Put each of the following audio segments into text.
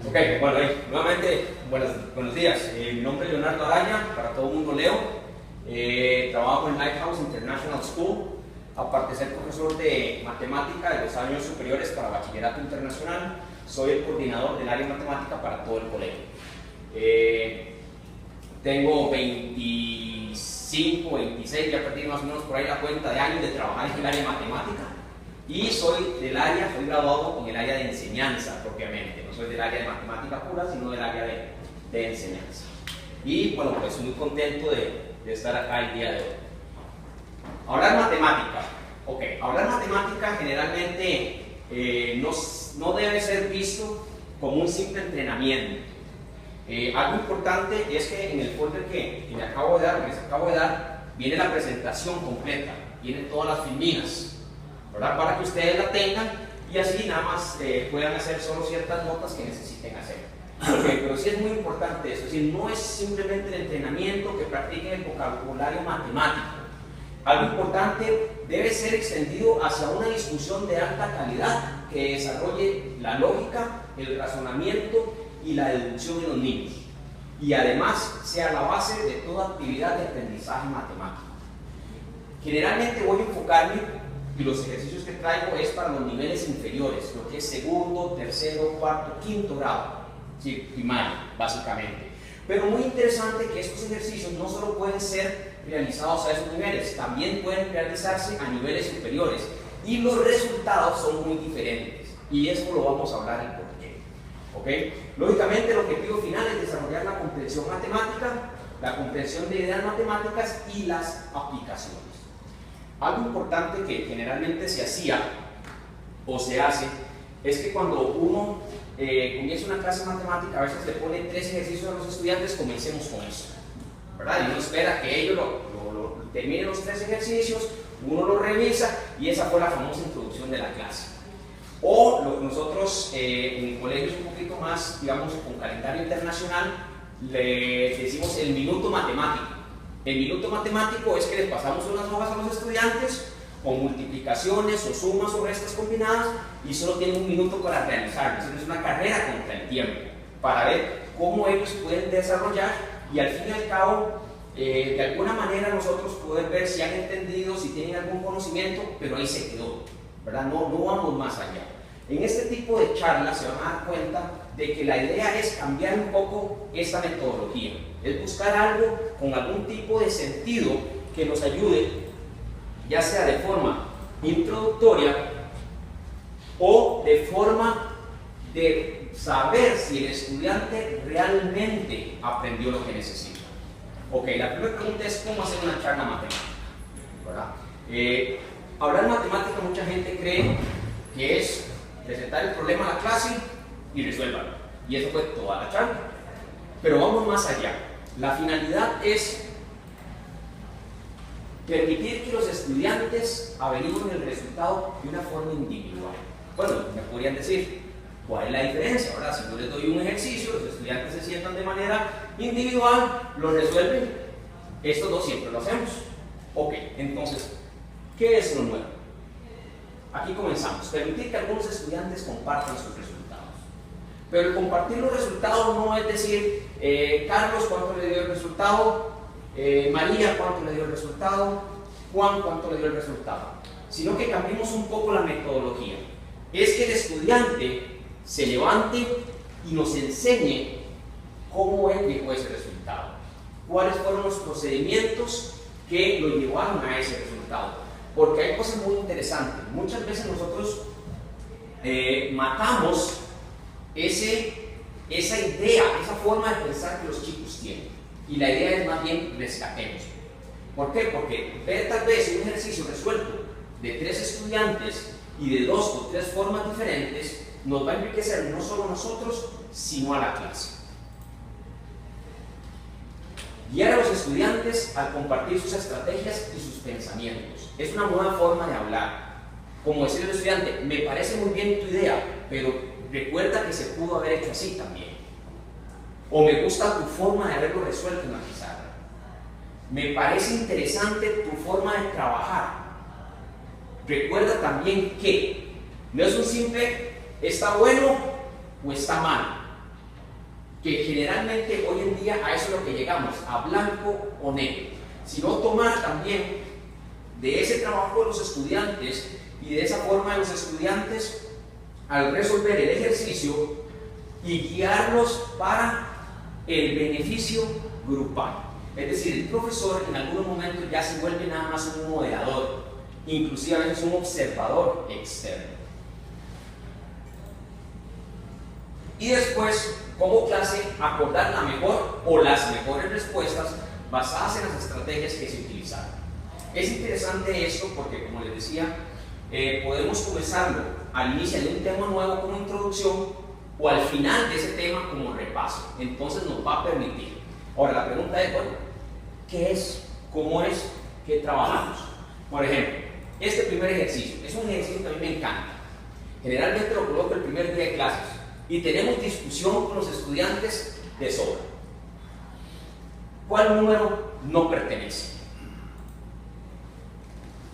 Ok, bueno, nuevamente, buenos días. Mi nombre es Leonardo Araña, para todo el mundo Leo. Trabajo en Lighthouse International School, aparte de ser profesor de matemática de los años superiores para bachillerato internacional, soy el coordinador del área de matemática para todo el colegio. Tengo 25, 26, ya perdí más o menos por ahí la cuenta de años de trabajar en el área de matemática. Y soy graduado en el área de enseñanza propiamente, no soy del área de matemática pura, sino del área de enseñanza. Y bueno, pues muy contento de estar acá el día de hoy. Hablar matemática. Ok, hablar matemática generalmente no debe ser visto como un simple entrenamiento. Algo importante es que en el folder que les acabo de dar, viene la presentación completa, vienen todas las filminas, ¿verdad? Para que ustedes la tengan y así nada más puedan hacer solo ciertas notas que necesiten hacer. Okay, pero sí es muy importante eso, es decir, no es simplemente el entrenamiento que practiquen el vocabulario matemático. Algo importante debe ser extendido hacia una discusión de alta calidad que desarrolle la lógica, el razonamiento y la deducción en los niños. Y además sea la base de toda actividad de aprendizaje matemático. Generalmente voy a enfocarme, y los ejercicios que traigo es para los niveles inferiores, lo que es segundo, tercero, cuarto, quinto grado, ¿sí? Primario, básicamente. Pero muy interesante que estos ejercicios no solo pueden ser realizados a esos niveles, también pueden realizarse a niveles superiores. Y los resultados son muy diferentes. Y eso lo vamos a hablar en por qué. ¿Okay? Lógicamente, el objetivo final es desarrollar la comprensión matemática, la comprensión de ideas matemáticas y las aplicaciones. Algo importante que generalmente se hacía o se hace es que cuando uno comienza una clase de matemática, a veces le pone 3 ejercicios a los estudiantes, comencemos con eso, ¿verdad? Y uno espera que ellos terminen los 3 ejercicios, uno lo revisa y esa fue la famosa introducción de la clase. O lo que nosotros en colegios un poquito más, digamos, con calendario internacional, le decimos el minuto matemático. El minuto matemático es que les pasamos unas hojas a los estudiantes con multiplicaciones o sumas o restas combinadas y solo tienen un minuto para realizarlo. Es una carrera contra el tiempo para ver cómo ellos pueden desarrollar y al fin y al cabo de alguna manera nosotros poder ver si han entendido, si tienen algún conocimiento, pero ahí se quedó, ¿verdad? No vamos más allá. En este tipo de charlas se van a dar cuenta de que la idea es cambiar un poco esta metodología, es buscar algo con algún tipo de sentido que nos ayude, ya sea de forma introductoria o de forma de saber si el estudiante realmente aprendió lo que necesita. Ok, la primera pregunta es cómo hacer una charla matemática, ¿verdad? Hablar matemática, mucha gente cree que es presentar el problema a la clase y resuélvanlo. Y eso fue toda la charla. Pero vamos más allá. La finalidad es permitir que los estudiantes averigüen el resultado de una forma individual. Bueno, me podrían decir, ¿cuál es la diferencia? ¿Verdad? Si yo les doy un ejercicio, los estudiantes se sientan de manera individual, lo resuelven. Estos dos siempre lo hacemos. Ok, entonces, ¿qué es lo nuevo? Aquí comenzamos. Permitir que algunos estudiantes compartan sus resultados. Pero el compartir los resultados no es decir, Carlos, ¿cuánto le dio el resultado? María, ¿cuánto le dio el resultado? Juan, ¿cuánto le dio el resultado? Sino que cambiemos un poco la metodología. Es que el estudiante se levante y nos enseñe cómo él llegó a ese resultado. ¿Cuáles fueron los procedimientos que lo llevaron a ese resultado? Porque hay cosas muy interesantes. Muchas veces nosotros matamos esa idea, esa forma de pensar que los chicos tienen. Y la idea es más bien rescatemos. ¿Por qué? Porque ver tal vez un ejercicio resuelto de 3 estudiantes y de 2 o 3 formas diferentes nos va a enriquecer no solo a nosotros, sino a la clase. Guiar a los estudiantes al compartir sus estrategias y sus pensamientos. Es una nueva forma de hablar. Como decir al estudiante, me parece muy bien tu idea, pero recuerda que se pudo haber hecho así también. O me gusta tu forma de haberlo resuelto en la pizarra. Me parece interesante tu forma de trabajar. Recuerda también que no es un simple está bueno o está mal. que generalmente hoy en día a eso es lo que llegamos, a blanco o negro, sino tomar también de ese trabajo de los estudiantes y de esa forma los estudiantes al resolver el ejercicio y guiarlos para el beneficio grupal. Es decir, el profesor en algunos momentos ya se vuelve nada más un moderador, inclusive a veces un observador externo. Y después, como clase, acordar la mejor o las mejores respuestas basadas en las estrategias que se utilizaron. Es interesante esto porque, como les decía, podemos comenzarlo al inicio de un tema nuevo como introducción o al final de ese tema como repaso. Entonces nos va a permitir. Ahora la pregunta es, bueno, ¿qué es? ¿Cómo es? ¿Qué trabajamos? Por ejemplo, este primer ejercicio es un ejercicio que a mí me encanta. Generalmente lo coloco el primer día de clases y tenemos discusión con los estudiantes de sobra. ¿Cuál número no pertenece?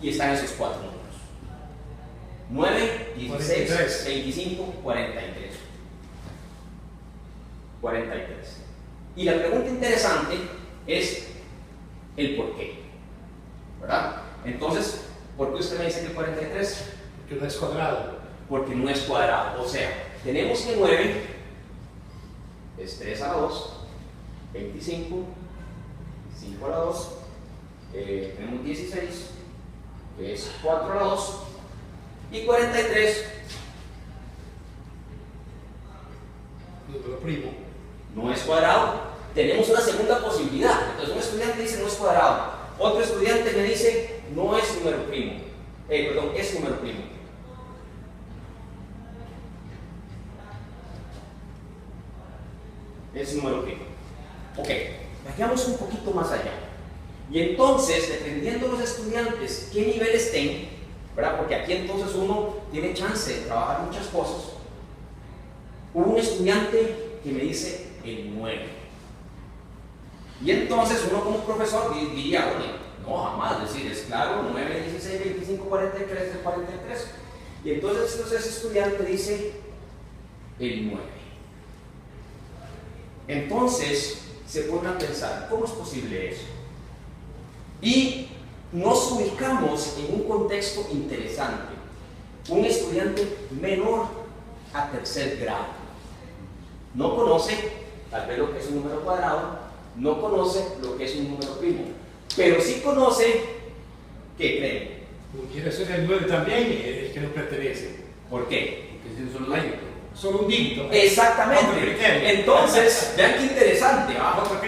Y están esos 4 números: 9, 16, 43. 25, 43. 43. Y la pregunta interesante es el por qué, ¿verdad? Entonces, ¿por qué usted me dice que 43? Porque no es cuadrado. Porque no es cuadrado. O sea, tenemos que 9 es 3 a la 2, 25, 5 a la 2, tenemos 16, que es 4 a la 2, y 43, número primo, no es cuadrado. Tenemos una segunda posibilidad. Entonces un estudiante dice no es cuadrado, otro estudiante me dice no es número primo, perdón, es número primo. Es número primo. Ok, vayamos un poquito más allá. Y entonces, dependiendo de los estudiantes, qué nivel estén, ¿verdad? Porque aquí entonces uno tiene chance de trabajar muchas cosas. Hubo un estudiante que me dice el 9. Y entonces uno como profesor diría, oye, no, jamás, decir, es claro, 9, 16, 25, 43, es 43. Y entonces ese estudiante dice el 9. Entonces se ponen a pensar, ¿cómo es posible eso? Y nos ubicamos en un contexto interesante. Un estudiante menor a tercer grado no conoce tal vez lo que es un número cuadrado, no conoce lo que es un número primo, pero sí conoce, ¿qué creen? Quiere ser el 9 también, el que no pertenece. ¿Por qué? Porque es un dígito. Solo un dígito. Exactamente. Entonces, vean qué interesante.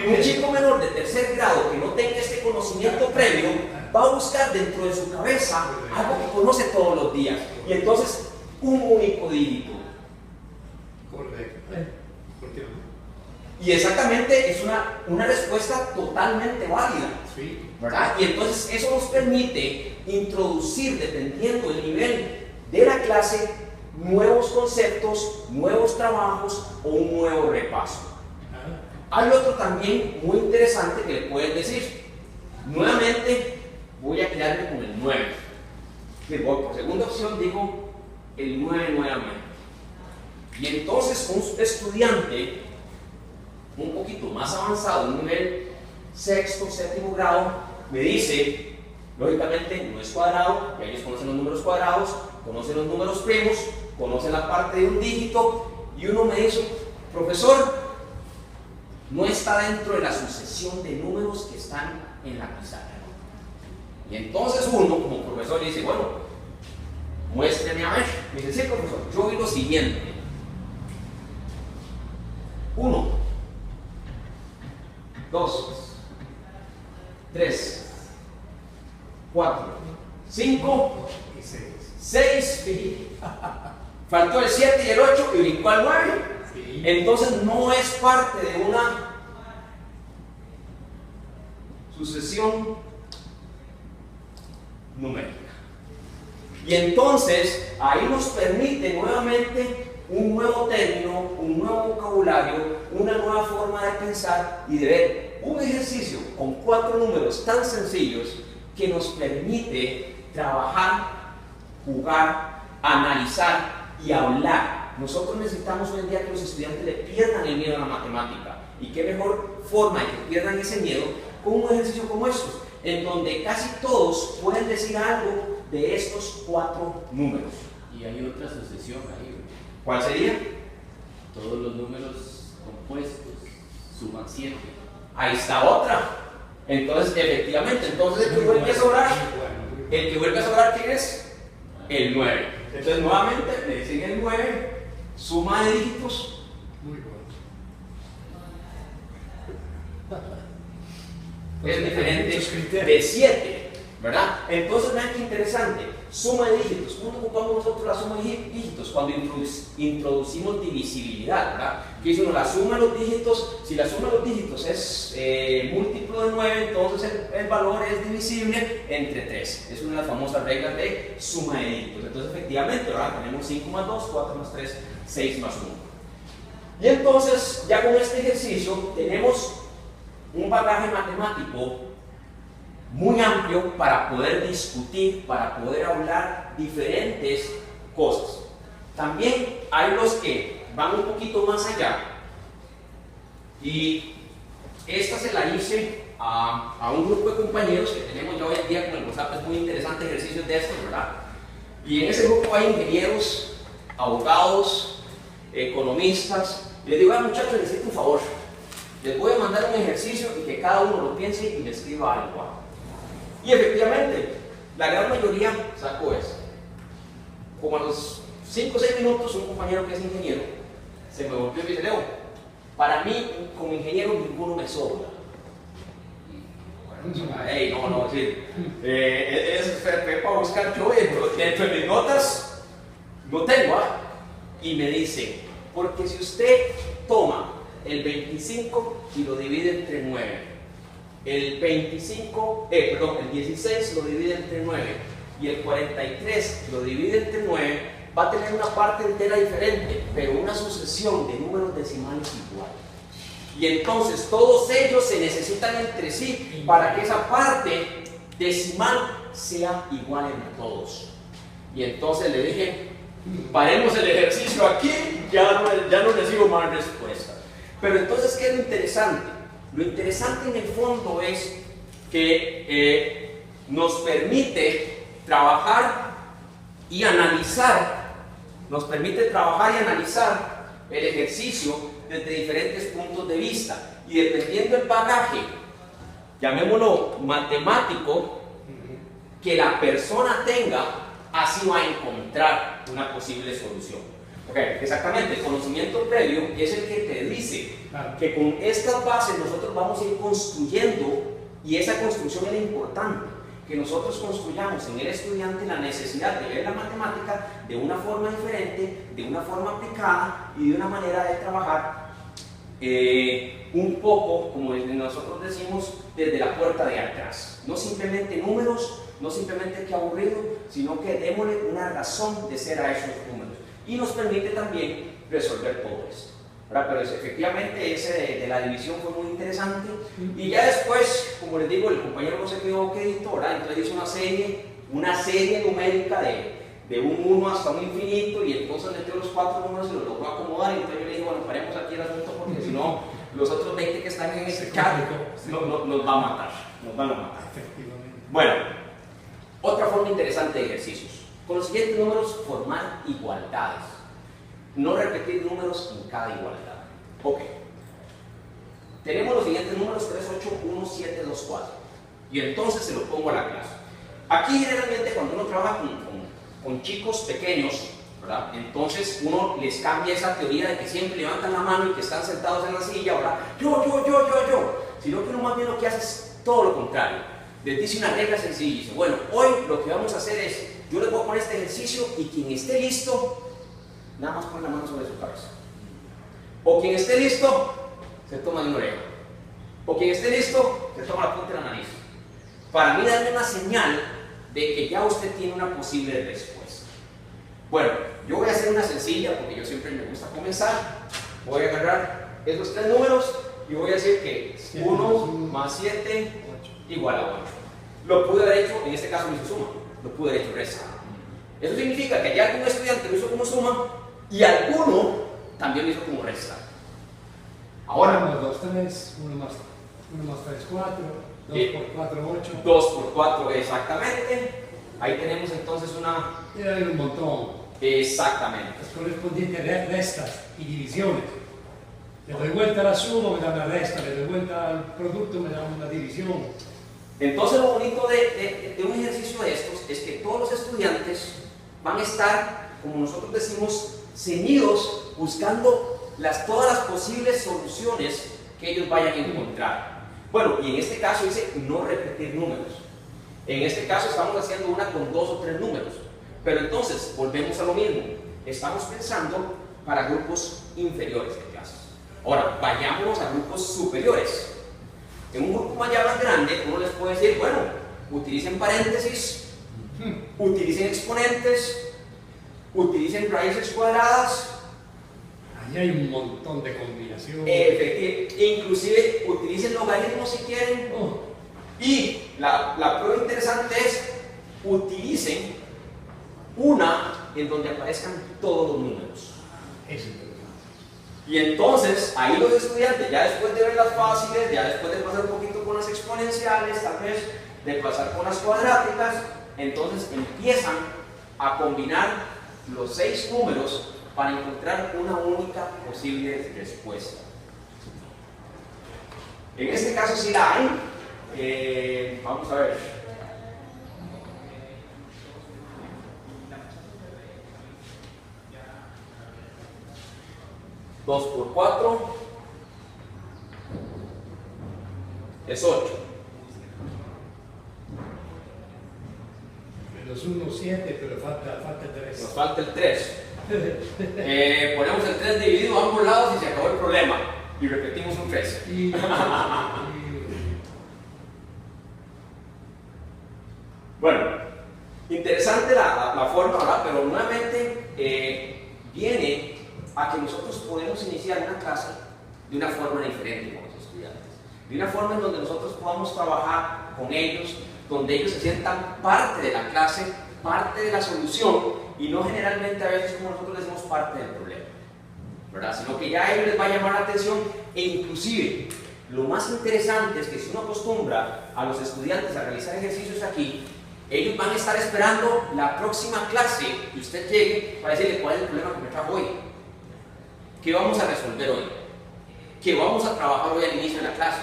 Un chico menor de tercer grado que no tenga este conocimiento previo va a buscar dentro de su cabeza algo que conoce todos los días. Y entonces, un único dígito. Correcto. ¿Por qué no? Y exactamente es una respuesta totalmente válida. Sí. ¿Verdad? Y entonces eso nos permite introducir, dependiendo del nivel de la clase, nuevos conceptos, nuevos trabajos o un nuevo repaso. Hay otro también muy interesante que le pueden decir. Nuevamente voy a quedarme con el 9. Por segunda opción digo el 9 nuevamente. Y entonces un estudiante un poquito más avanzado, un nivel sexto, séptimo grado, me dice, lógicamente no es cuadrado, ya ellos conocen los números cuadrados, conocen los números primos, conocen la parte de un dígito, y uno me dice, profesor, no está dentro de la sucesión de números que están en la pizarra. Y entonces uno, como profesor, dice, bueno, muéstreme a ver. Me dice, sí, profesor, yo vi lo siguiente. 1, 2, 3, 4, 5 y 6. 6, faltó el 7 y el 8 y brincó al 9. Sí. Entonces no es parte de una sucesión numérica. Y entonces ahí nos permite nuevamente un nuevo término, un nuevo vocabulario, una nueva forma de pensar y de ver un ejercicio con 4 números tan sencillos que nos permite trabajar, jugar, analizar y hablar nosotros necesitamos hoy en día que los estudiantes le pierdan el miedo a la matemática. Y qué mejor forma de que pierdan ese miedo con un ejercicio como estos, en donde casi todos pueden decir algo de estos 4 números. Y hay otra asociación ahí. ¿Cuál sería? Todos los números compuestos suman 7. Ahí está otra. Entonces, efectivamente, entonces el que vuelve a sobrar, ¿quién es? El 9. Entonces, nuevamente, me dicen el 9, suma de dígitos. Muy bueno. Es diferente de 7, ¿verdad? Entonces, vean qué interesante. Suma de dígitos. ¿Cuándo ocupamos nosotros la suma de dígitos? Cuando introducimos divisibilidad, ¿verdad? ¿Qué dice uno? La suma de los dígitos, si la suma de los dígitos es múltiplo de 9, entonces el valor es divisible entre 3. Es una de las famosas reglas de suma de dígitos. Entonces, efectivamente, ¿verdad? Tenemos 5 más 2, 4 más 3, 6 más 1. Y entonces, ya con este ejercicio, tenemos un bagaje matemático muy amplio para poder discutir, para poder hablar diferentes cosas. También hay los que van un poquito más allá, y esta se la hice a un grupo de compañeros que tenemos ya hoy en día con el WhatsApp. Es muy interesante ejercicios de estos, ¿verdad? Y en ese grupo hay ingenieros, abogados, economistas. Les digo, muchachos, necesito un favor. Les voy a mandar un ejercicio y que cada uno lo piense y me escriba algo. Y efectivamente, la gran mayoría sacó eso. Como a los 5 o 6 minutos, un compañero que es ingeniero se me volvió y me dice: Leo, para mí, como ingeniero, ninguno me sobra. Bueno, no, sí. Es para buscar yo dentro de mis notas, no tengo, y me dice: porque si usted toma el 25 y lo divide entre 9, el 16 lo divide entre 9 y el 43 lo divide entre 9, va a tener una parte entera diferente, pero una sucesión de números decimales igual. Y entonces todos ellos se necesitan entre sí para que esa parte decimal sea igual en todos. Y entonces le dije: paremos el ejercicio aquí, ya no recibo más respuesta. Pero entonces, ¿qué es lo interesante? Lo interesante en el fondo es que nos permite trabajar y analizar, el ejercicio desde diferentes puntos de vista. Y dependiendo del bagaje, llamémoslo matemático, que la persona tenga, así va a encontrar una posible solución. Okay, exactamente, el conocimiento previo es el que te dice que con estas bases nosotros vamos a ir construyendo, y esa construcción es importante, que nosotros construyamos en el estudiante la necesidad de ver la matemática de una forma diferente, de una forma aplicada y de una manera de trabajar un poco, como nosotros decimos, desde la puerta de atrás. No simplemente números, no simplemente que aburrido, sino que démosle una razón de ser a esos números. Y nos permite también resolver todo esto, ¿verdad? Pero efectivamente ese de la división fue muy interesante. Y ya después, como les digo, el compañero no se quedó quedito, ¿verdad? Entonces hizo una serie numérica de un 1 hasta un infinito, y entonces metió los 4 números y los logró acomodar. Y entonces yo le dije: bueno, paremos aquí el asunto, porque si no, los otros 20 que están en ese chat nos van a matar, nos van a matar. Bueno, otra forma interesante de ejercicios. Con los siguientes números, formar igualdades. No repetir números en cada igualdad. Ok. Tenemos los siguientes números: 3, 8, 1, 7, 2, 4. Y entonces se lo pongo a la clase. Aquí generalmente cuando uno trabaja con chicos pequeños, ¿verdad? Entonces uno les cambia esa teoría de que siempre levantan la mano y que están sentados en la silla, ¿verdad? Yo. Sino que uno más bien lo que hace es todo lo contrario. Les dice una regla sencilla y dice: bueno, hoy lo que vamos a hacer es, yo les voy a poner este ejercicio y quien esté listo, nada más pone la mano sobre su cabeza. O quien esté listo, se toma de una oreja. O quien esté listo, se toma la punta de la nariz. Para mí, darle una señal de que ya usted tiene una posible respuesta. Bueno, yo voy a hacer una sencilla porque yo siempre me gusta comenzar. Voy a agarrar esos 3 números y voy a decir que 1 más 7 igual a 8. Lo pude haber hecho, en este caso me hizo suma, lo pude haber hecho resta. Eso significa que ya algún estudiante lo hizo como suma y alguno también lo hizo como resta. Ahora, 1 más 2, 3, 1 más 3, 4, 2 por 4, 8. 2 por 4, exactamente. Ahí tenemos entonces una... Y hay un montón. Exactamente. Es correspondiente a restas y divisiones. Le doy vuelta a la suma, me da una resta, le doy vuelta al producto, me da una división. Entonces lo bonito de un ejercicio de estos es que todos los estudiantes van a estar, como nosotros decimos, ceñidos buscando todas las posibles soluciones que ellos vayan a encontrar. Bueno, y en este caso dice no repetir números. En este caso estamos haciendo una con 2 o 3 números. Pero entonces, volvemos a lo mismo. Estamos pensando para grupos inferiores de clases. Ahora, vayámonos a grupos superiores. En un grupo más grande, uno les puede decir, bueno, utilicen paréntesis, utilicen exponentes, utilicen raíces cuadradas. Ahí hay un montón de combinaciones. Inclusive utilicen logaritmos si quieren. Y la prueba interesante es, utilicen una en donde aparezcan todos los números. Es interesante. Y entonces, ahí los estudiantes, ya después de ver las fáciles, ya después de pasar un poquito con las exponenciales, tal vez de pasar con las cuadráticas, entonces empiezan a combinar los 6 números para encontrar una única posible respuesta. En este caso sí la hay. Vamos a ver. Dos por 4 es 8. Los 1, 7, pero falta el 3. Nos falta el 3. Ponemos el 3 dividido a ambos lados y se acabó el problema. Y repetimos un 3. Bueno, interesante la forma, ¿verdad? Pero nuevamente viene a que nosotros podemos iniciar una clase de una forma diferente con los estudiantes. De una forma en donde nosotros podamos trabajar con ellos, donde ellos se sientan parte de la clase, parte de la solución, y no generalmente a veces como nosotros decimos parte del problema, ¿verdad? Sino que ya a ellos les va a llamar la atención, e inclusive lo más interesante es que si uno acostumbra a los estudiantes a realizar ejercicios aquí, ellos van a estar esperando la próxima clase que usted llegue para decirle cuál es el problema que me trajo hoy, qué vamos a resolver hoy, qué vamos a trabajar hoy al inicio de la clase.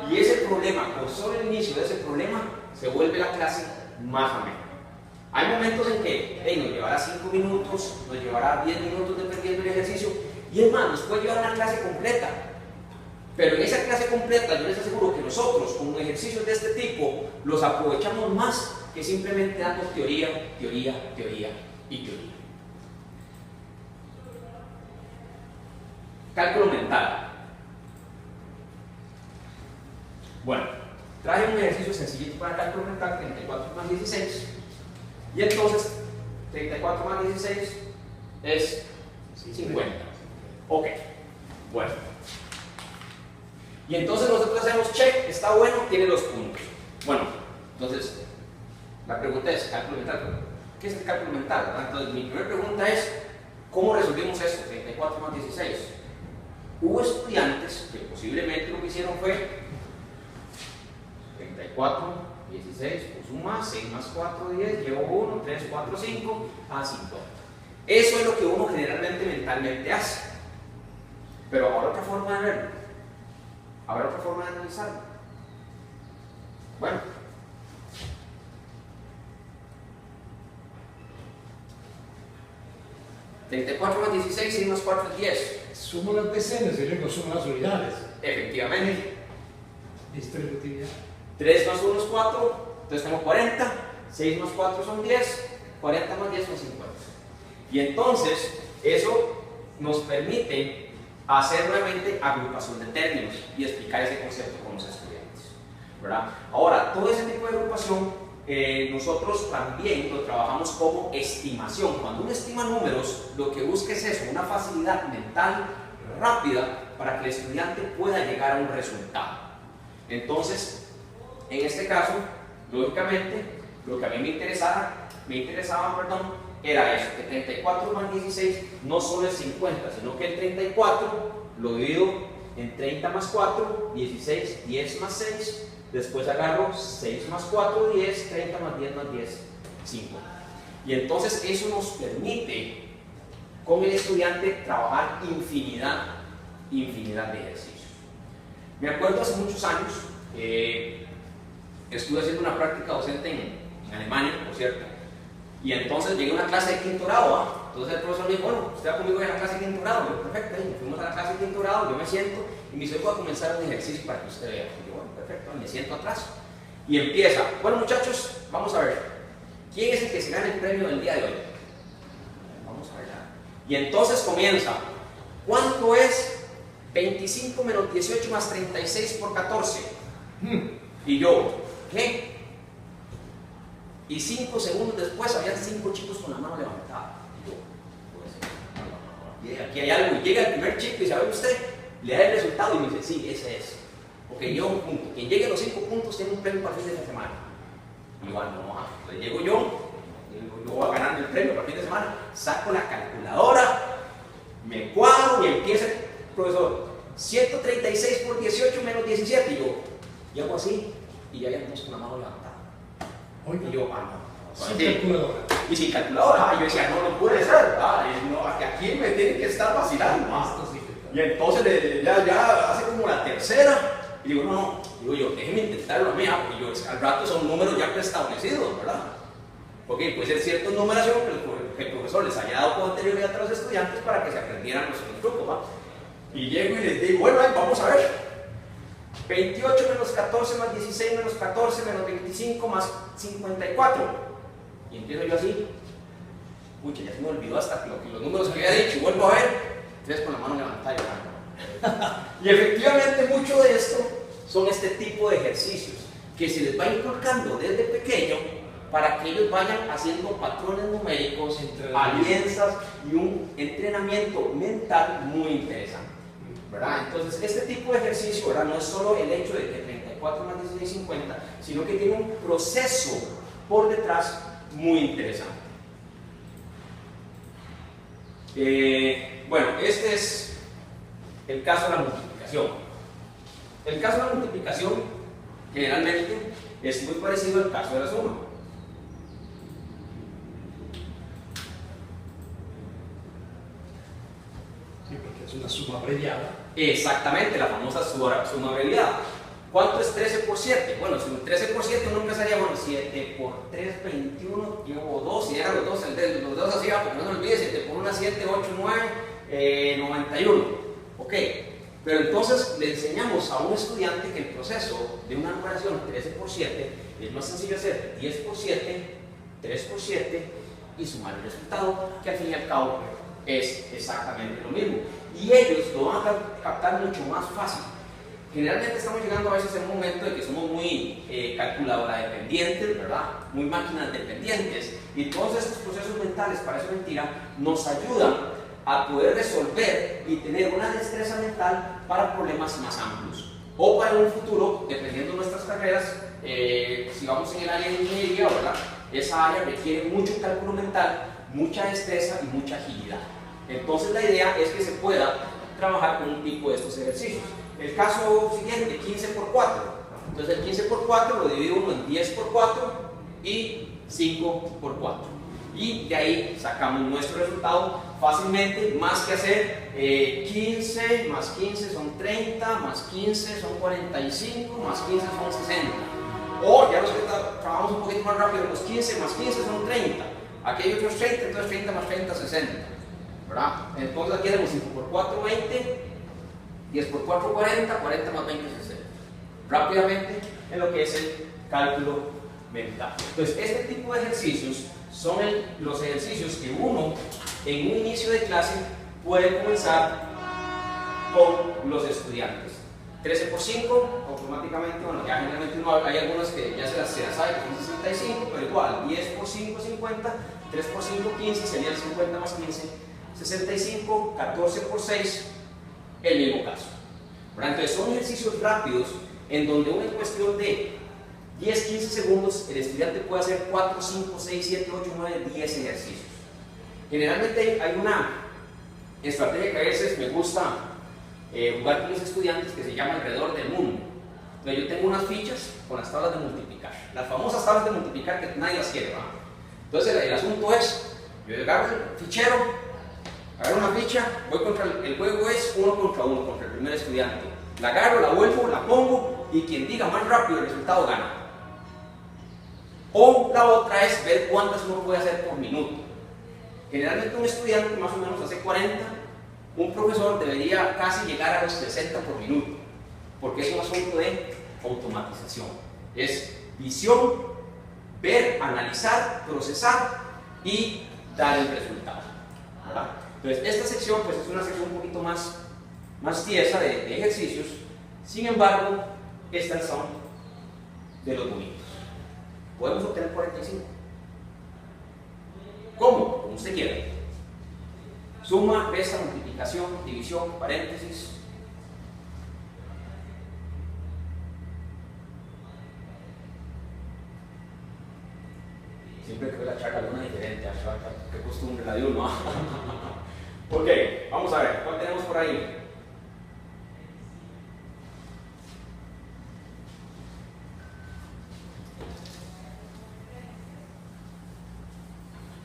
Y ese problema, o solo el inicio de ese problema, se vuelve la clase más amena. Hay momentos en que nos llevará 5 minutos, nos llevará 10 minutos dependiendo del ejercicio, y es más, nos puede llevar una clase completa. Pero en esa clase completa yo les aseguro que nosotros, con ejercicios de este tipo, los aprovechamos más que simplemente dando teoría y teoría. Cálculo mental. Bueno, traje un ejercicio sencillito para cálculo mental, 34 más 16. Y entonces, 34 más 16 es 50. Ok, bueno. Y entonces nosotros hacemos check, está bueno, tiene los puntos. Bueno, entonces, la pregunta es, cálculo mental, ¿qué es el cálculo mental? ¿Verdad? Entonces, mi primera pregunta es, ¿cómo resolvimos esto? 34 más 16. Hubo estudiantes que posiblemente lo que hicieron fue 34, 16, pues un más, 6 más 4, 10, llevo 1, 3, 4, 5, a 50. Eso es lo que uno generalmente mentalmente hace. Pero ahora otra forma de verlo. Habrá otra forma de analizarlo. Bueno. ¿34 más 16, 6 más 4 es 10? Sumo las decenas y luego sumo las unidades. Efectivamente. Distributividad. 3 más 1 es 4, entonces tengo 40, 6 más 4 son 10, 40 más 10 son 50. Y entonces, eso nos permite hacer nuevamente agrupación de términos y explicar ese concepto con los estudiantes, ¿verdad? Ahora, todo ese tipo de agrupación nosotros también lo trabajamos como estimación. Cuando uno estima números, lo que busca es eso, una facilidad mental rápida para que el estudiante pueda llegar a un resultado. Entonces, en este caso, lógicamente, lo que a mí me interesaba, era eso, que 34 más 16 no solo es 50, sino que el 34 lo divido en 30 más 4, 16, 10 más 6, después agarro 6 más 4, 10, 30 más 10 más 10, 5. Y entonces eso nos permite con el estudiante trabajar infinidad de ejercicios. Me acuerdo hace muchos años, estuve haciendo una práctica docente en Alemania, por cierto, y entonces llegué a una clase de quinto grado, ¿ah? Entonces el profesor me dijo, bueno, usted va conmigo en la clase de quinto grado. Yo, perfecto, y fuimos a la clase de quinto grado, yo me siento y me dice, voy a comenzar un ejercicio para que usted vea. Y yo, bueno, perfecto, me siento atrás. Y empieza, bueno muchachos, vamos a ver, ¿quién es el que se gana el premio del día de hoy? Vamos a ver. Y entonces comienza, ¿cuánto es 25 menos 18 más 36 por 14? Y yo, ¿qué? Y 5 segundos después habían 5 chicos con la mano levantada. Y yo, pues, aquí hay algo. Y llega el primer chico y ¿sabe usted? Le da el resultado y me dice, sí, ese es. Ok, yo un punto. Quien llegue a los 5 puntos tiene un premio para el fin de la semana. Igual no, entonces llego yo voy ganando el premio para el fin de semana, saco la calculadora, me cuadro y empieza el profesor, 136 por 18 menos 17. Y yo, y hago así, y ya había con la mano levantada. Y yo, no. Sin calculadora. Y sin calculadora, yo decía, no puede ser, no, aquí me tiene que estar vacilando. Y entonces ya hace como la tercera, y digo, no, digo yo, déjeme intentarlo a mí, porque yo, al rato son números ya preestablecidos, ¿verdad? Porque puede ser cierta numeración que el profesor les haya dado con anterioridad a los estudiantes para que se aprendieran los trucos, ¿va? Y llego y les digo, bueno, vamos a ver. 28 menos 14 más 16 menos 14 menos 25 más 54. Y empiezo yo así. Pucha, ya se me olvidó hasta lo que los números que había dicho. Y vuelvo a ver. 3 con la mano levantada y efectivamente mucho de esto son este tipo de ejercicios que se les va inculcando desde pequeño para que ellos vayan haciendo patrones numéricos, alianzas y un entrenamiento mental muy interesante, ¿verdad? Entonces este tipo de ejercicio, ¿verdad? No es solo el hecho de que 34 más 16 es 50, sino que tiene un proceso por detrás muy interesante. Bueno, este es el caso de la multiplicación. El caso de la multiplicación generalmente es muy parecido al caso de la suma. Sí, porque es una suma abreviada. Exactamente, la famosa suma abreviada. ¿Cuánto es 13 por 7? Bueno, si 13 por 7 uno empezaría, bueno, 7 por 3, 21, llevo 2, y eran los dos así, porque no se olvide, 7 por 1, 7, 8, 9, 91. Ok, pero entonces le enseñamos a un estudiante que el proceso de una numeración 13 por 7 es más sencillo hacer 10 por 7, 3 por 7 y sumar el resultado, que al fin y al cabo es exactamente lo mismo. Y ellos lo van a captar mucho más fácil. Generalmente estamos llegando a veces en un momento de que somos muy calculadora dependientes, ¿verdad? Muy máquinas dependientes. Y todos estos procesos mentales, parece mentira, nos ayudan a poder resolver y tener una destreza mental para problemas más amplios. O para un futuro, dependiendo de nuestras carreras, si vamos en el área de ingeniería, ¿verdad? Esa área requiere mucho cálculo mental, mucha destreza y mucha agilidad. Entonces la idea es que se pueda trabajar con un tipo de estos ejercicios. El caso siguiente, 15 por 4. Entonces el 15 por 4 lo divide uno en 10 por 4 y 5 por 4. Y de ahí sacamos nuestro resultado fácilmente, más que hacer 15 más 15 son 30, más 15 son 45, más 15 son 60. O ya los que trabajamos un poquito más rápido, los 15 más 15 son 30. Aquí hay otros 30, entonces 30 más 30, 60. ¿Verdad? Entonces aquí tenemos 5 por 4, 20, 10 por 4, 40, 40 más 20, 60. Rápidamente en lo que es el cálculo mental. Entonces, este tipo de ejercicios son los ejercicios que uno en un inicio de clase puede comenzar con los estudiantes. 13 por 5, automáticamente, bueno, ya generalmente uno, hay algunos que ya se las sabe, que son 65, pero igual, 10 por 5, 50, 3 por 5, 15, sería el 50 más 15, 65, 14 por 6, el mismo caso. Entonces son ejercicios rápidos en donde uno en cuestión de 10, 15 segundos el estudiante puede hacer 4, 5, 6, 7, 8, 9, 10 ejercicios. Generalmente hay una estrategia que a veces me gusta jugar con los estudiantes que se llama alrededor del mundo. Entonces yo tengo unas fichas con las tablas de multiplicar, las famosas tablas de multiplicar que nadie las quiere, ¿verdad? Entonces el asunto es, yo agarro el fichero, agarro una ficha, voy contra el juego es 1 contra 1 contra el primer estudiante. La agarro, la vuelvo, la pongo y quien diga más rápido el resultado gana. O la otra es ver cuántas uno puede hacer por minuto. Generalmente un estudiante más o menos hace 40, un profesor debería casi llegar a los 60 por minuto, porque es un asunto de automatización. Es visión, ver, analizar, procesar y dar el resultado, ¿verdad? Entonces esta sección pues es una sección un poquito más tiesa de ejercicios. Sin embargo, estas son de los bonitos. Podemos obtener 45. ¿Cómo? Como usted quiera. Suma, resta, multiplicación, división, paréntesis. Siempre que veo la charla alguna diferente, qué costumbre la de uno. Ok, vamos a ver, ¿cuál tenemos por ahí?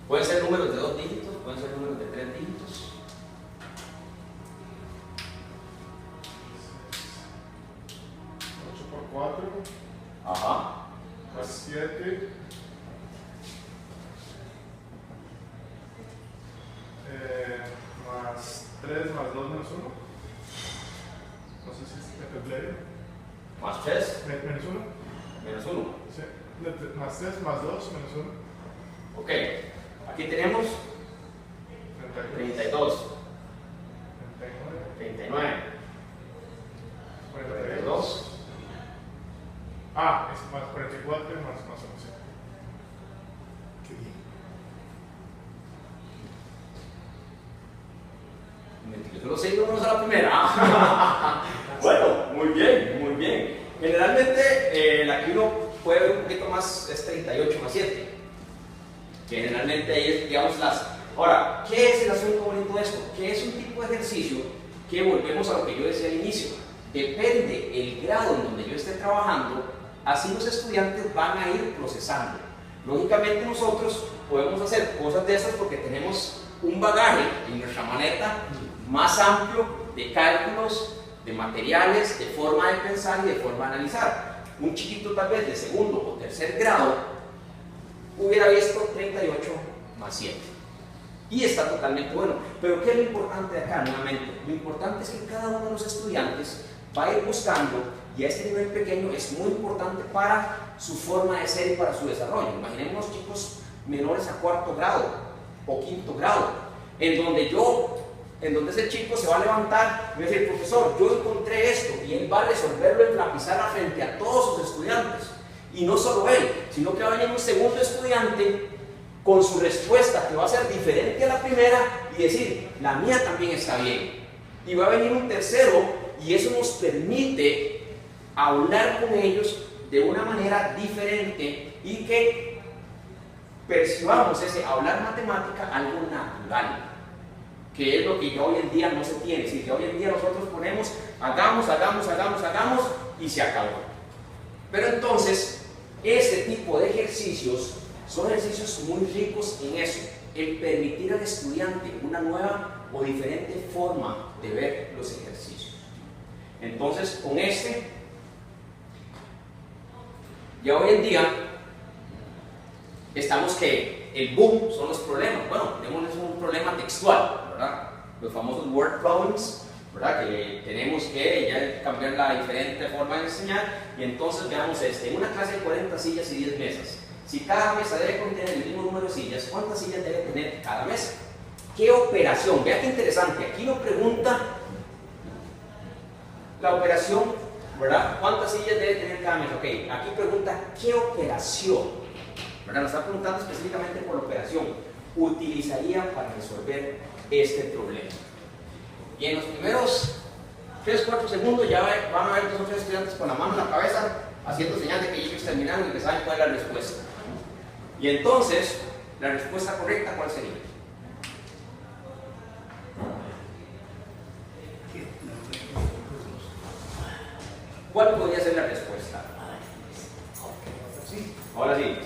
Pueden ser números de 2 dígitos, pueden ser números de 3 dígitos. Por 4, Ajá. más 7, más 3, más 2, menos 1. No sé si es templero. Más 3, Menos 1. menos 1. Sí. Más 3, más 2, menos 1. Ok, aquí tenemos 32, 39, 42. Ah, es más 44 más 11. Qué bien. Yo solo 6 números a la primera. Bueno, muy bien, muy bien. Generalmente la que uno puede ver un poquito más es 38 más 7. Generalmente ahí es, digamos, las... Ahora, ¿qué es el asunto bonito de esto? Que es un tipo de ejercicio que volvemos a lo que yo decía al inicio. Depende el grado en donde yo esté trabajando, así los estudiantes van a ir procesando. Lógicamente nosotros podemos hacer cosas de estas porque tenemos un bagaje en nuestra maleta más amplio de cálculos, de materiales, de forma de pensar y de forma de analizar. Un chiquito tal vez de segundo o tercer grado hubiera visto 38 más 7 y está totalmente bueno. Pero ¿qué es lo importante de acá? Nuevamente, lo importante es que cada uno de los estudiantes va a ir buscando, y a este nivel pequeño es muy importante para su forma de ser y para su desarrollo. Imaginemos chicos menores a 4º grado o 5º grado, en donde ese chico se va a levantar y va a decir: profesor, yo encontré esto, y él va a resolverlo en la pizarra frente a todos sus estudiantes. Y no solo él, sino que va a venir un segundo estudiante con su respuesta que va a ser diferente a la primera y decir: la mía también está bien. Y va a venir un tercero, y eso nos permite hablar con ellos de una manera diferente y que percibamos ese hablar matemática algo natural, que es lo que ya hoy en día no se tiene. Si ya hoy en día nosotros ponemos hagamos y se acabó. Pero entonces, este tipo de ejercicios son ejercicios muy ricos en eso, en permitir al estudiante una nueva o diferente forma de ver los ejercicios. Entonces, con ya hoy en día estamos que el boom son los problemas. Bueno, tenemos un problema textual, ¿verdad? Los famosos word problems, ¿verdad? Que tenemos que ya cambiar la diferente forma de enseñar. Y entonces veamos en una clase de 40 sillas y 10 mesas. Si cada mesa debe contener el mismo número de sillas, ¿cuántas sillas debe tener cada mesa? ¿Qué operación? Vea qué interesante. Aquí nos pregunta la operación, ¿verdad? ¿Cuántas sillas debe tener cada mesa? Ok, aquí pregunta ¿qué operación? ¿Verdad? Nos está preguntando específicamente por la operación utilizaría para resolver este problema. Y en los primeros 3-4 segundos ya van a ver 2 o 3 estudiantes con la mano en la cabeza haciendo señal de que ellos terminaron y que saben cuál es la respuesta. Y entonces, la respuesta correcta, ¿cuál sería? ¿Cuál podría ser la respuesta? Ahora sí.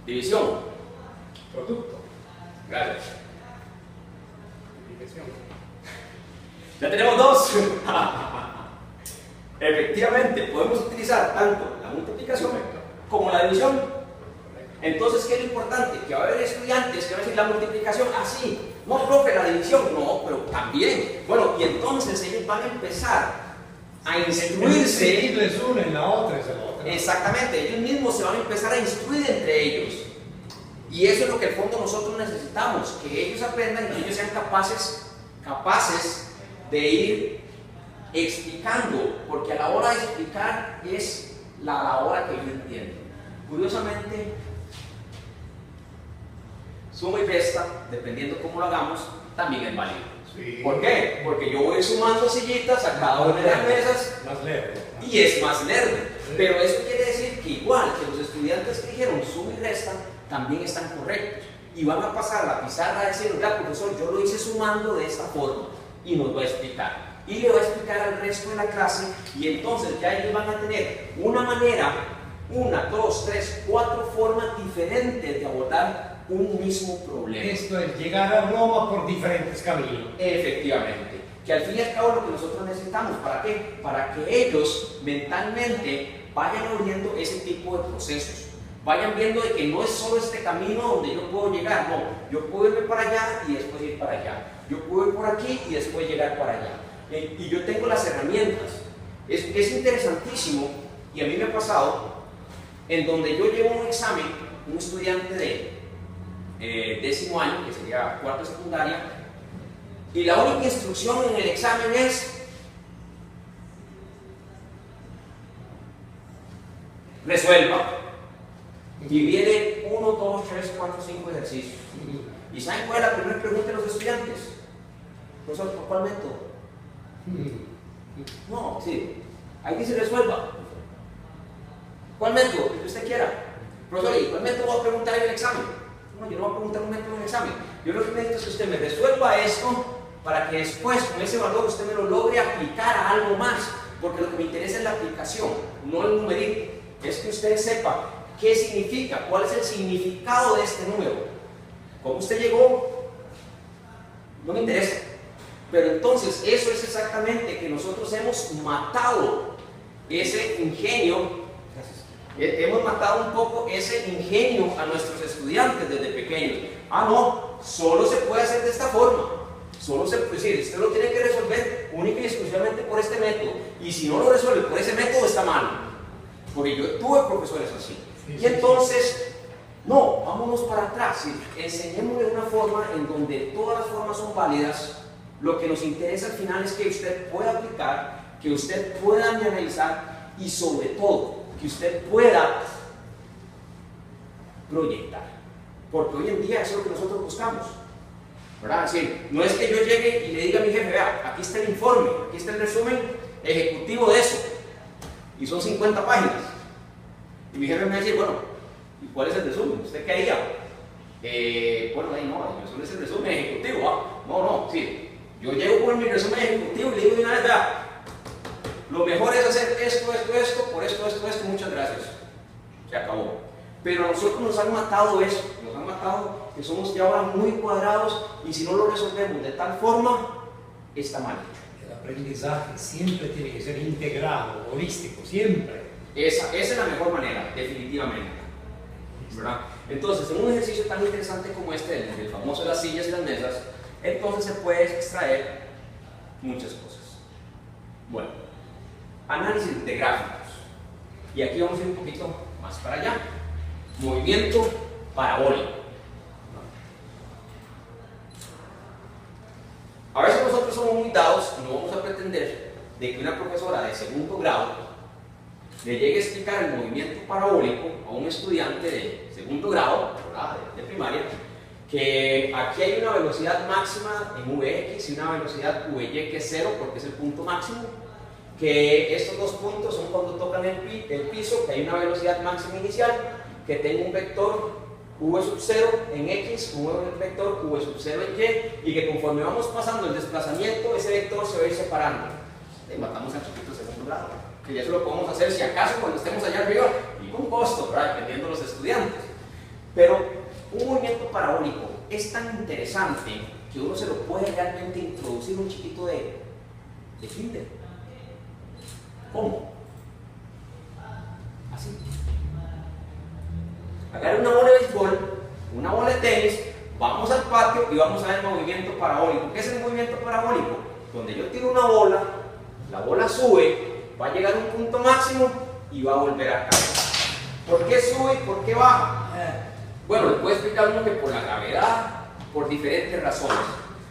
División. Producto. Gracias. División. Ya tenemos dos. Efectivamente, podemos utilizar tanto la multiplicación como la división. Entonces, ¿qué es lo importante? Que va a haber estudiantes que van a decir la multiplicación así. No, profe, la división. No, pero también. Bueno, y entonces ellos van a empezar a instruirse. El es una y la otra es la otra. Exactamente, ellos mismos se van a empezar a instruir entre ellos. Y eso es lo que al fondo nosotros necesitamos, que ellos aprendan y que ellos sean capaces de ir explicando, porque a la hora de explicar es la hora que yo entiendo. Curiosamente, suma y resta, dependiendo cómo lo hagamos, también es válido. Sí. ¿Por qué? Porque yo voy sumando sillitas a cada una de las mesas Más leve. y es más lerdo. Pero eso quiere decir que igual que los estudiantes que dijeron suma y resta, también están correctos. Y van a pasar a la pizarra a decir, oiga, profesor, yo lo hice sumando de esta forma. Y nos va a explicar. Y le va a explicar al resto de la clase. Y entonces ya ellos van a tener una manera, 1, 2, 3, 4 formas diferentes de abordar un mismo problema. Esto es llegar a Roma por diferentes caminos. Efectivamente, que al fin y al cabo lo que nosotros necesitamos, ¿para qué? Para que ellos mentalmente vayan abriendo ese tipo de procesos, vayan viendo de que no es solo este camino donde yo puedo llegar, no, yo puedo irme para allá y después ir para allá, yo puedo ir por aquí y después llegar para allá, y yo tengo las herramientas. Es interesantísimo, y a mí me ha pasado, en donde yo llevo un examen, un estudiante de 10º año, que sería cuarto de secundaria, y la única instrucción en el examen es resuelva, y viene 1, 2, 3, 4, 5 ejercicios. ¿Y saben cuál es la primera pregunta de los estudiantes? Profesor, ¿por cuál método? No, sí, ahí dice resuelva. ¿Cuál método? El que usted quiera. Profesor, ¿y cuál método va a preguntar en el examen? No, yo no voy a preguntar un método en el examen. Yo lo que necesito es que usted me resuelva esto para que después, con ese valor, usted me lo logre aplicar a algo más. Porque lo que me interesa es la aplicación, no el numerito. Es que usted sepa qué significa, cuál es el significado de este número. ¿Cómo usted llegó? No me interesa. Pero entonces, eso es exactamente que nosotros hemos matado ese ingenio. Hemos matado un poco ese ingenio a nuestros estudiantes desde pequeños. Ah, no, solo se puede hacer de esta forma. Solo se puede decir, usted lo tiene que resolver única y exclusivamente por este método. Y si no lo resuelve por ese método, está mal. Porque yo tuve profesores así. Y entonces, no, vámonos para atrás. Enseñémosle una forma en donde todas las formas son válidas. Lo que nos interesa al final es que usted pueda aplicar, que usted pueda analizar y sobre todo, que usted pueda proyectar. Porque hoy en día eso es lo que nosotros buscamos, ¿verdad? Es decir, no es que yo llegue y le diga a mi jefe, vea, aquí está el informe, aquí está el resumen ejecutivo de eso, y son 50 páginas. Y mi jefe me va a decir, bueno, ¿y cuál es el resumen? ¿Usted qué haría? Bueno, ahí no, eso no es el resumen ejecutivo, ¿ah? No, sí. Yo llego con mi resumen ejecutivo y le digo de una vez, vea, lo mejor es hacer esto, por esto, muchas gracias. Se acabó. Pero a nosotros nos han matado eso, nos han matado que somos ya ahora muy cuadrados y si no lo resolvemos de tal forma, está mal. El aprendizaje siempre tiene que ser integrado, holístico, siempre. Esa es la mejor manera, definitivamente, ¿verdad? Entonces, en un ejercicio tan interesante como este, el famoso de las sillas y las mesas, entonces se puede extraer muchas cosas. Bueno, análisis de gráficos. Y aquí vamos a ir un poquito más para allá. Movimiento parabólico. A veces nosotros somos muy dados y no vamos a pretender de que una profesora de 2º grado le llegue a explicar el movimiento parabólico a un estudiante de 2º grado, ¿verdad?, de primaria, que aquí hay una velocidad máxima en Vx y una velocidad Vy que es 0 porque es el punto máximo, que estos dos puntos son cuando tocan el piso, que hay una velocidad máxima inicial, que tengo un vector v sub 0 en x, un vector v sub 0 en y, y que conforme vamos pasando el desplazamiento, ese vector se va a ir separando. Y matamos al chiquito de segundo grado, que ya eso lo podemos hacer si acaso cuando estemos allá arriba, y con costo, ¿verdad? Dependiendo de los estudiantes. Pero un movimiento parabólico es tan interesante que uno se lo puede realmente introducir un chiquito de kinder. ¿Cómo? Así. Agarre una bola de béisbol, una bola de tenis, vamos al patio y vamos a ver el movimiento parabólico. ¿Qué es el movimiento parabólico? Donde yo tiro una bola, la bola sube, va a llegar a un punto máximo y va a volver a caer. ¿Por qué sube y por qué baja? Bueno, le puedo explicar uno que por la gravedad, por diferentes razones.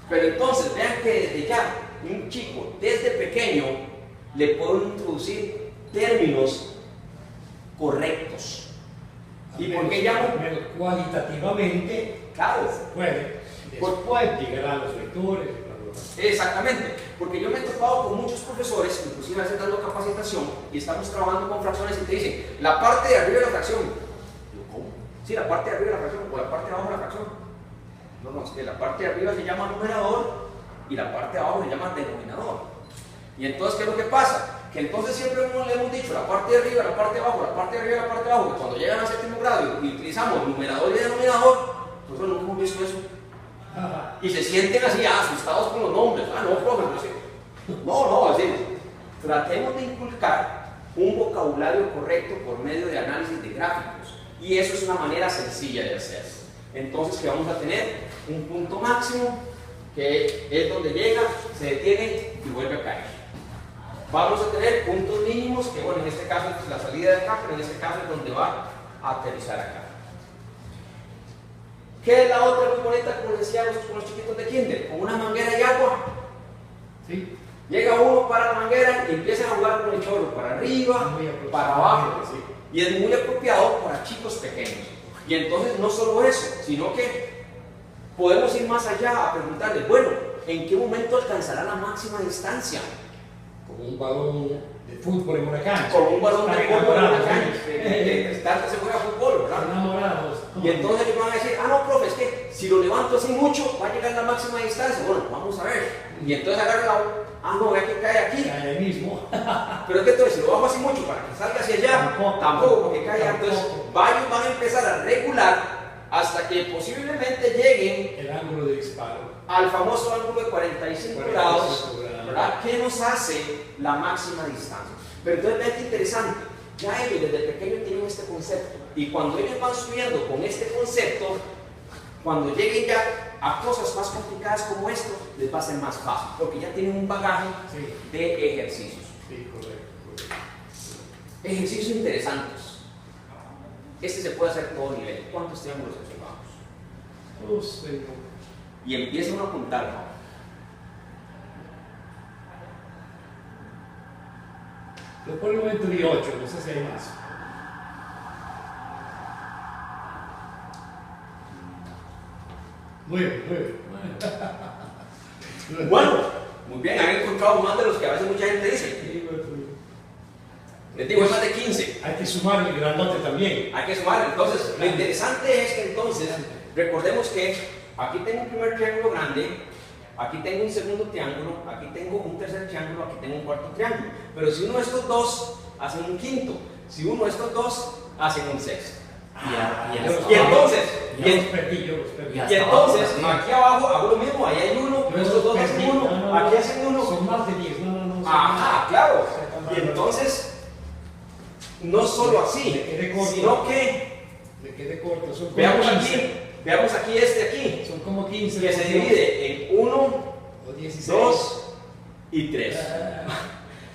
Pero entonces, vean que desde ya, un chico, desde pequeño, le puedo introducir términos correctos. ¿Y por qué llamo? Cualitativamente, Claro. se puede. Después llegarán los vectores. Exactamente, porque yo me he topado con muchos profesores, inclusive a veces dando capacitación, y estamos trabajando con fracciones y te dicen, la parte de arriba de la fracción. Yo, ¿cómo? Sí, la parte de arriba de la fracción o la parte de abajo de la fracción. No, es que la parte de arriba se llama numerador y la parte de abajo se llama denominador. Y entonces, ¿qué es lo que pasa? Que entonces siempre le hemos dicho la parte de arriba, la parte de abajo, la parte de arriba, la parte de abajo, que cuando llegan a séptimo grado y utilizamos numerador y denominador, pues no hemos visto eso. Y se sienten así asustados con los nombres. No, profe, no, así. Tratemos de inculcar un vocabulario correcto por medio de análisis de gráficos. Y eso es una manera sencilla de hacerlo. Entonces, que vamos a tener un punto máximo, que es donde llega, se detiene y vuelve a caer. Vamos a tener puntos mínimos, que bueno, en este caso es la salida de acá, pero en este caso es donde va a aterrizar acá. ¿Qué es la otra muy bonita, como decía con los chiquitos de kinder? Con una manguera y agua. ¿Sí? Llega uno para la manguera y empiezan a jugar con el chorro para arriba, para abajo. Sí. Y es muy apropiado para chicos pequeños. Y entonces no solo eso, sino que podemos ir más allá a preguntarles, bueno, ¿en qué momento alcanzará la máxima distancia? Con un balón de fútbol en una cancha. Con un balón de Están fútbol en una enamorados, cancha. ¿sí? Tanto se juega fútbol, ¿verdad? Enamorados. Y entonces ellos van a decir, no, profe, es que si lo levanto así mucho, va a llegar a la máxima distancia. Bueno, vamos a ver. Y entonces agarra la no, vea que cae aquí. Cae ahí mismo. Pero es que entonces, si lo bajo así mucho para que salga hacia allá, tampoco, porque cae allá. Entonces, varios van a empezar a regular hasta que posiblemente lleguen El ángulo de disparo. al famoso ángulo de 45 grados, ¿verdad? Que nos hace la máxima distancia. Pero entonces, vean qué interesante. Ya ellos desde pequeños tienen este concepto. Y cuando ellos van subiendo con este concepto, cuando lleguen ya a cosas más complicadas como esto, les va a ser más fácil, porque ya tienen un bagaje de ejercicios. Sí, correcto. Ejercicios interesantes. Este se puede hacer a todo nivel. ¿Cuántos triángulos observamos? Señor. Y empieza uno a contar, ¿no? Yo por el momento di 8, no sé si hay más. Muy bien. Bueno, muy bien, han encontrado más de los que a veces mucha gente dice. Les digo, es más de 15. Hay que sumar el grandote también. Hay que sumar. Entonces, lo interesante es que entonces, recordemos que aquí tengo un primer triángulo grande, aquí tengo un segundo triángulo, aquí tengo un tercer triángulo, aquí tengo un cuarto triángulo. Pero si uno de estos dos hacen un quinto, si uno de estos dos hacen un sexto. Y entonces, aquí abajo hago lo mismo, ahí hay uno, estos dos hacen uno, aquí hacen uno. Son más de 10, Ajá, claro. Y entonces, no solo así, sino que le quede corto. Son como veamos 15. aquí este aquí, Son como 15. que se divide en 1, o 16. 2 y 3.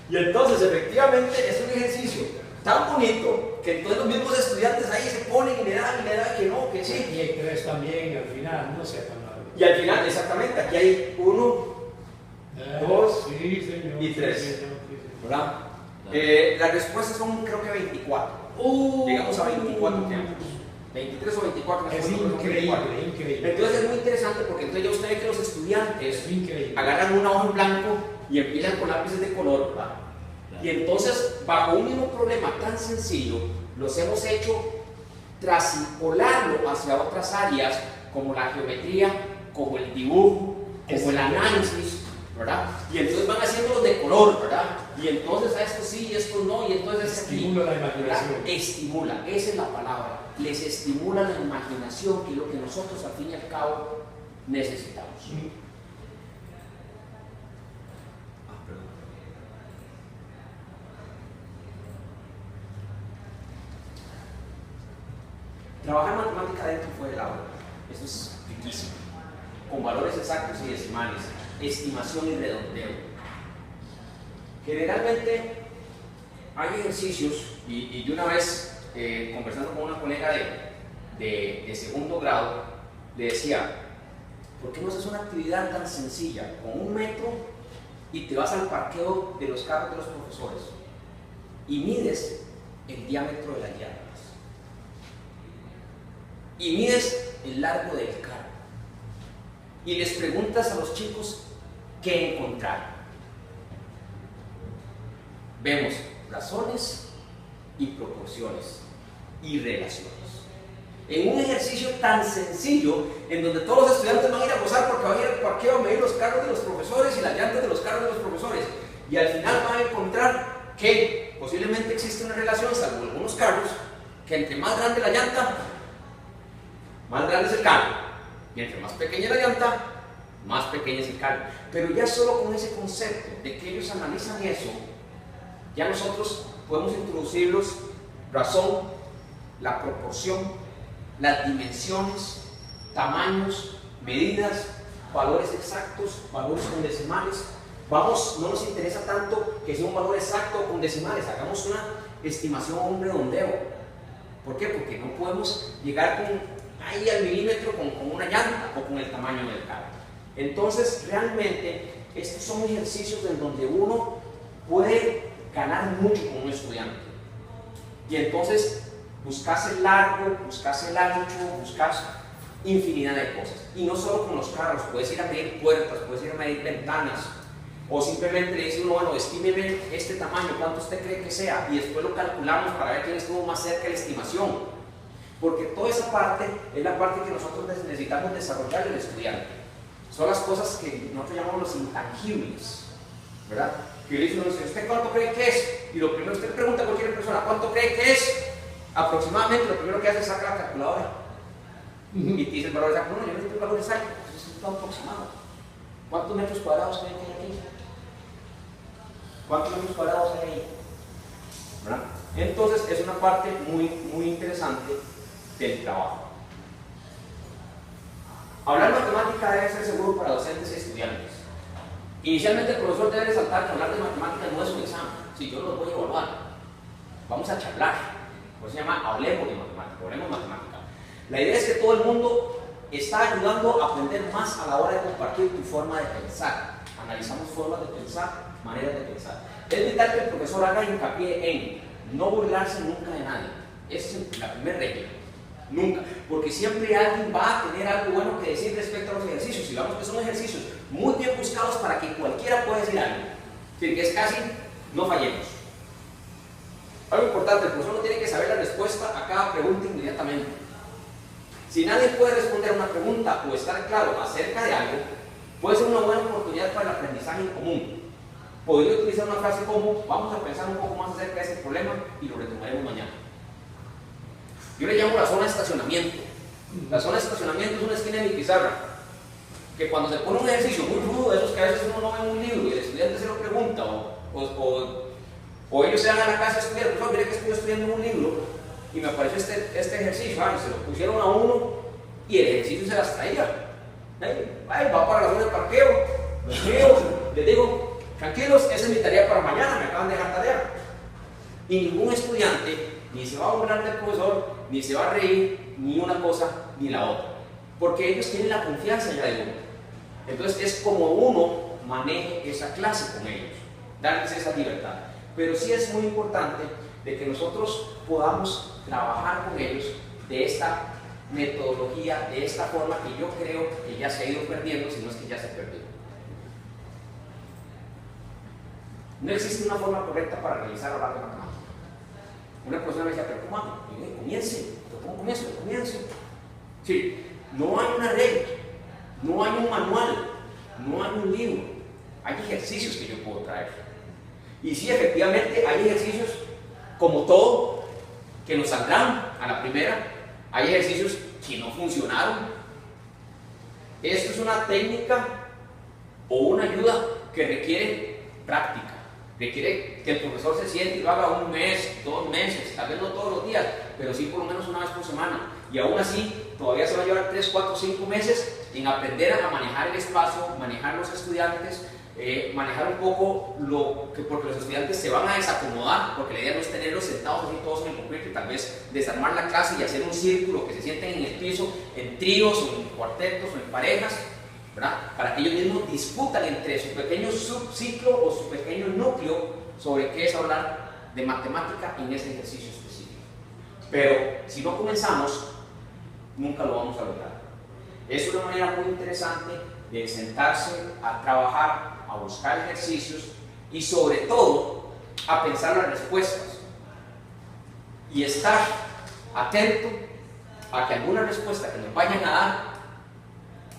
Y entonces, efectivamente, es un ejercicio tan bonito que entonces los mismos estudiantes ahí se ponen y le dan, que no, que sí. Y hay 3 también al final, no sea tan largo. Y al final, exactamente, aquí hay 1, 2 y 3. ¿Verdad? Las respuestas son, creo que 24. Llegamos a 24 triángulos. 23 o 24. Es increíble, increíble. Entonces es muy interesante porque entonces ya usted ve que los estudiantes Increíble. agarran una hoja en blanco y empiezan con lápices de color, ¿verdad? Y entonces, bajo un mismo problema tan sencillo, los hemos hecho traspolarlo hacia otras áreas como la geometría, como el dibujo, como el análisis, ¿verdad? Y entonces van haciéndolos de color, ¿verdad? Y entonces a esto sí y esto no, y entonces Estimula la imaginación. ¿verdad? Estimula, esa es la palabra. Les estimula la imaginación, que es lo que nosotros al fin y al cabo necesitamos. Trabajar matemática dentro y fuera del aula, esto es riquísimo, con valores exactos y decimales, estimación y redondeo. Generalmente hay ejercicios, y de una vez conversando con una colega de segundo grado, le decía, ¿por qué no haces una actividad tan sencilla, con 1 metro, y te vas al parqueo de los carros de los profesores y mides el diámetro de las llantas? Y mides el largo del carro y les preguntas a los chicos qué encontraron. Vemos razones y proporciones y relaciones. En un ejercicio tan sencillo, en donde todos los estudiantes van a ir a gozar porque van a ir al parqueo a medir los carros de los profesores y las llantas de los carros de los profesores, y al final van a encontrar que posiblemente existe una relación, salvo algunos carros, que entre más grande la llanta, más grande es el carro, y entre más pequeña la llanta, más pequeño es el carro. Pero ya solo con ese concepto de que ellos analizan eso, ya nosotros podemos introducirlos razón, la proporción, las dimensiones, tamaños, medidas, valores exactos, valores con decimales. Vamos, no nos interesa tanto que sea un valor exacto con decimales, hagamos una estimación o un redondeo. ¿Por qué? Porque no podemos llegar ahí al milímetro con una llanta o con el tamaño del carro. Entonces, realmente, estos son ejercicios en donde uno puede ganar mucho como un estudiante. Y entonces, buscas el largo, buscas el ancho, buscas infinidad de cosas. Y no solo con los carros, puedes ir a medir puertas, puedes ir a medir ventanas, o simplemente le dice uno, bueno, estímeme este tamaño, ¿cuánto usted cree que sea? Y después lo calculamos para ver quién estuvo más cerca de la estimación. Porque toda esa parte es la parte que nosotros necesitamos desarrollar en el estudiante. Son las cosas que nosotros llamamos los intangibles, ¿verdad? Que le dicen, ¿usted cuánto cree que es? Y lo primero, usted le pregunta a cualquier persona, ¿cuánto cree que es? Aproximadamente, lo primero que hace es sacar la calculadora. Y te dice el valor exacto. No, yo no necesito el valor exacto, es un aproximado. ¿Cuántos metros cuadrados creen que hay aquí? ¿Cuántos metros cuadrados hay ahí? ¿Verdad? Entonces, es una parte muy, muy interesante del trabajo. Hablar matemática debe ser seguro para docentes y estudiantes. Inicialmente el profesor debe resaltar que hablar de matemática no es un examen. Si yo no lo voy a evaluar, vamos a charlar. Por eso se llama hablemos de matemática, hablemos de matemática. La idea es que todo el mundo está ayudando a aprender más a la hora de compartir tu forma de pensar. Analizamos formas de pensar, maneras de pensar. Es vital que el profesor haga hincapié en no burlarse nunca de nadie. Esa es la primera regla. Nunca, porque siempre alguien va a tener algo bueno que decir respecto a los ejercicios. Y vamos que son ejercicios muy bien buscados para que cualquiera pueda decir algo. Es decir, que es casi no fallemos. Algo importante, el profesor no tiene que saber la respuesta a cada pregunta inmediatamente. Si nadie puede responder a una pregunta o estar claro acerca de algo, puede ser una buena oportunidad para el aprendizaje en común. Podría utilizar una frase como, vamos a pensar un poco más acerca de ese problema y lo retomaremos mañana. Yo le llamo la zona de estacionamiento. La zona de estacionamiento es una esquina de mi pizarra, que cuando se pone un ejercicio muy rudo, de esos que a veces uno no ve en un libro y el estudiante se lo pregunta, o ellos se van a la casa a estudiar, pues mire que estoy estudiando en un libro y me apareció este ejercicio, y se lo pusieron a uno y el ejercicio se las traía. Va para la zona de parqueo, les digo, tranquilos, esa es mi tarea para mañana, me acaban de dejar tarea. Y ningún estudiante ni se va a burlar del profesor, ni se va a reír, ni una cosa ni la otra, porque ellos tienen la confianza ya de uno. Entonces es como uno maneje esa clase con ellos, darles esa libertad. Pero sí es muy importante de que nosotros podamos trabajar con ellos de esta metodología, de esta forma que yo creo que ya se ha ido perdiendo, si no es que ya se perdió. No existe una forma correcta para realizar hablar de matemática. Una persona me decía, pero ¿cómo hago? Y yo, comience, pero ¿cómo comienzo? Comience. Sí, no hay una regla, no hay un manual, no hay un libro, hay ejercicios que yo puedo traer. Y sí, efectivamente, hay ejercicios, como todo, que nos saldrán a la primera, hay ejercicios que no funcionaron. Esto es una técnica o una ayuda que requiere práctica. Requiere que el profesor se siente y lo haga 1 mes, 2 meses, tal vez no todos los días, pero sí por lo menos una vez por semana. Y aún así, todavía se va a llevar 3, 4, 5 meses en aprender a manejar el espacio, manejar los estudiantes, manejar un poco porque los estudiantes se van a desacomodar, porque la idea no es tenerlos sentados así todos en el pupitre, tal vez desarmar la clase y hacer un círculo, que se sienten en el piso, en tríos o en cuartetos o en parejas, ¿verdad? Para que ellos mismos discutan entre su pequeño subciclo o su pequeño núcleo sobre qué es hablar de matemática en ese ejercicio específico. Pero si no comenzamos, nunca lo vamos a lograr. Es una manera muy interesante de sentarse a trabajar, a buscar ejercicios y sobre todo a pensar las respuestas y estar atento a que alguna respuesta que nos vayan a dar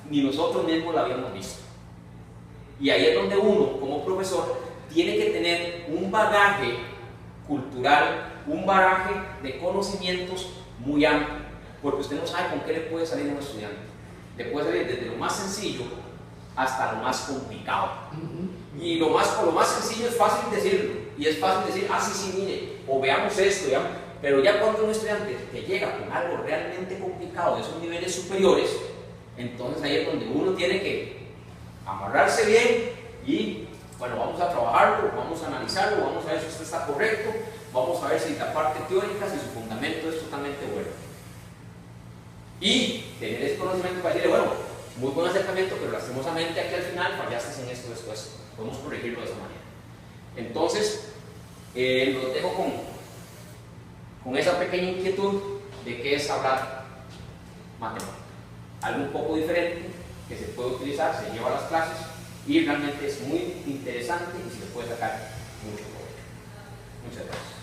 ni nosotros mismos la habíamos visto. Y ahí es donde uno, como profesor, tiene que tener un bagaje cultural, un bagaje de conocimientos muy amplio, porque usted no sabe con qué le puede salir a un estudiante. Le puede salir desde lo más sencillo hasta lo más complicado. Y lo más sencillo es fácil decirlo, y es fácil decir, sí, mire, o veamos esto, veamos. Pero ya cuando un estudiante te llega con algo realmente complicado de esos niveles superiores, entonces ahí es donde uno tiene que amarrarse bien y, bueno, vamos a trabajarlo, vamos a analizarlo, vamos a ver si esto está correcto, vamos a ver si la parte teórica, si su fundamento es totalmente bueno. Y tener ese conocimiento para decirle, bueno, muy buen acercamiento, pero lastimosamente aquí al final fallaste en esto, después podemos corregirlo de esa manera. Entonces, los dejo con esa pequeña inquietud de qué es hablar matemática. Algo un poco diferente que se puede utilizar, se lleva a las clases y realmente es muy interesante y se le puede sacar mucho provecho. Muchas gracias.